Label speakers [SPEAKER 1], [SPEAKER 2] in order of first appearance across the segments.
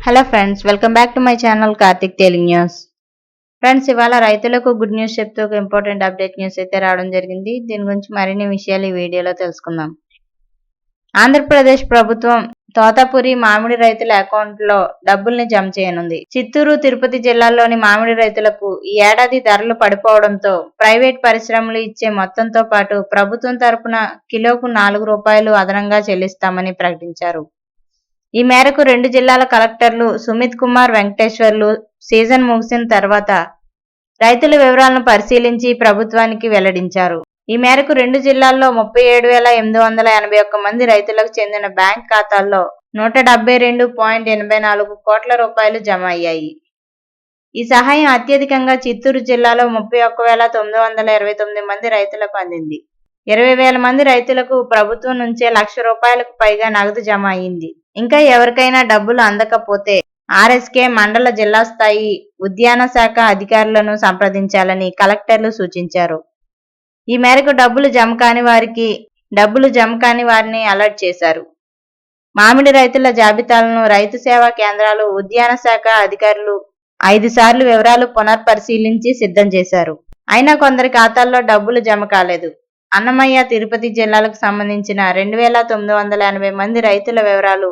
[SPEAKER 1] Hello friends, welcome back to my channel Karthik telling news. Friends, ఇవాళ రైతులకు good news చెప్తూ ఒక ఇంపార్టెంట్ అప్డేట్ న్యూస్ అయితే రావడం జరిగింది. దీని గురించి మరిన్ని విషయాలు ఈ వీడియోలో తెలుసుకుందాం. ఆంధ్రప్రదేశ్ ప్రభుత్వం తోతాపురి మామిడి రైతుల అకౌంట్లో డబ్బుల్ని జమ చేయనుంది. చిత్తూరు, తిరుపతి జిల్లాల్లోని మామిడి రైతులకు ఈ ఏడాది ధరలు పడిపోవడంతో ప్రైవేట్ పరిశ్రమలు ఇచ్చే మొత్తంతో పాటు ప్రభుత్వం తరపున కిలోకు ₹4 అదనంగా చెల్లిస్తామని ప్రకటించారు. ఈ మేరకు 2 జిల్లాల కలెక్టర్లు సుమిత్ కుమార్, వెంకటేశ్వర్లు సీజన్ ముగిసిన తర్వాత రైతుల వివరాలను పరిశీలించి ప్రభుత్వానికి వెల్లడించారు. ఈ మేరకు 2 జిల్లాల్లో 37,881 మంది రైతులకు చెందిన బ్యాంక్ ఖాతాల్లో ₹172.84 కోట్ల జమ అయ్యాయి. ఈ సహాయం అత్యధికంగా చిత్తూరు జిల్లాలో 31,929 మంది రైతులకు అందింది. 20,000 మంది రైతులకు ప్రభుత్వం నుంచే ₹1,00,000కు పైగా నగదు జమ అయింది. ఇంకా ఎవరికైనా డబ్బులు అందకపోతే ఆర్ఎస్కే మండల, జిల్లా స్థాయి ఉద్యాన శాఖ అధికారులను సంప్రదించాలని కలెక్టర్లు సూచించారు. ఈ మేరకు డబ్బులు జమ కాని వారిని అలర్ట్ చేశారు. మామిడి రైతుల జాబితాలను రైతు సేవా కేంద్రాలు, ఉద్యాన శాఖ అధికారులు 5 సార్లు వివరాలు పునర్పరిశీలించి సిద్ధం చేశారు. అయినా కొందరి ఖాతాల్లో డబ్బులు జమ కాలేదు. అన్నమయ్య, తిరుపతి జిల్లాలకు సంబంధించిన 2,980 మంది రైతుల వివరాలు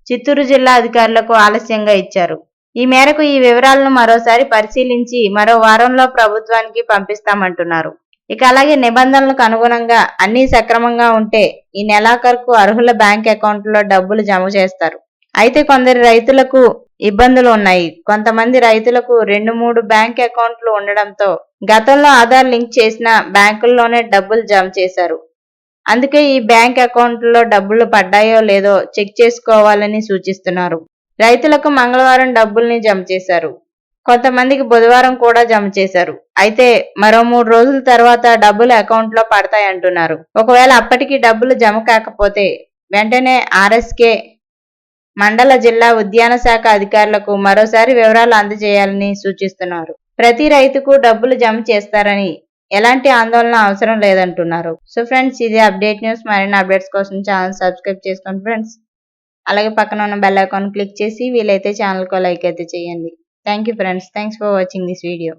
[SPEAKER 1] చిత్తూరు జిల్లా అధికారులకు ఆలస్యంగా ఇచ్చారు. ఈ మేరకు ఈ వివరాలను మరోసారి పరిశీలించి మరో వారంలో ప్రభుత్వానికి పంపిస్తామంటున్నారు. ఇక అలాగే నిబంధనలకు అనుగుణంగా అన్నీ సక్రమంగా ఉంటే ఈ నెలాఖరుకు అర్హుల బ్యాంక్ అకౌంట్లో డబ్బులు జమ చేస్తారు. అయితే కొందరు రైతులకు ఇబ్బందులు ఉన్నాయి. కొంతమంది రైతులకు 2-3 బ్యాంక్ అకౌంట్లు ఉండడంతో గతంలో ఆధార్ లింక్ చేసిన బ్యాంకుల్లోనే డబ్బులు జమ చేశారు. అందుకే ఈ బ్యాంక్ అకౌంట్లో డబ్బులు పడ్డాయో లేదో చెక్ చేసుకోవాలని సూచిస్తున్నారు. రైతులకు మంగళవారం డబ్బుల్ని జమ చేశారు. కొంతమందికి బుధవారం కూడా జమ చేశారు. అయితే మరో 3 రోజుల తర్వాత డబ్బులు అకౌంట్లో పడతాయంటున్నారు. ఒకవేళ అప్పటికి డబ్బులు జమ కాకపోతే వెంటనే ఆర్ఎస్కే మండల, జిల్లా ఉద్యాన శాఖ అధికారులకు మరోసారి వివరాలు అందజేయాలని సూచిస్తున్నారు. ప్రతి రైతుకు డబ్బులు జమ చేస్తారని ఎలాంటి ఆందోళన అవసరం లేదంటున్నారు. సో ఫ్రెండ్స్, ఇది అప్డేట్ న్యూస్. మరిన్ని అప్డేట్స్ కోసం ఛానల్ సబ్స్క్రైబ్ చేసుకోండి ఫ్రెండ్స్. అలాగే పక్కన ఉన్న బెల్ ఐకాన్ క్లిక్ చేసి వీలైతే ఛానల్కు లైక్ అయితే చేయండి. Thank you friends. Thanks for watching this video.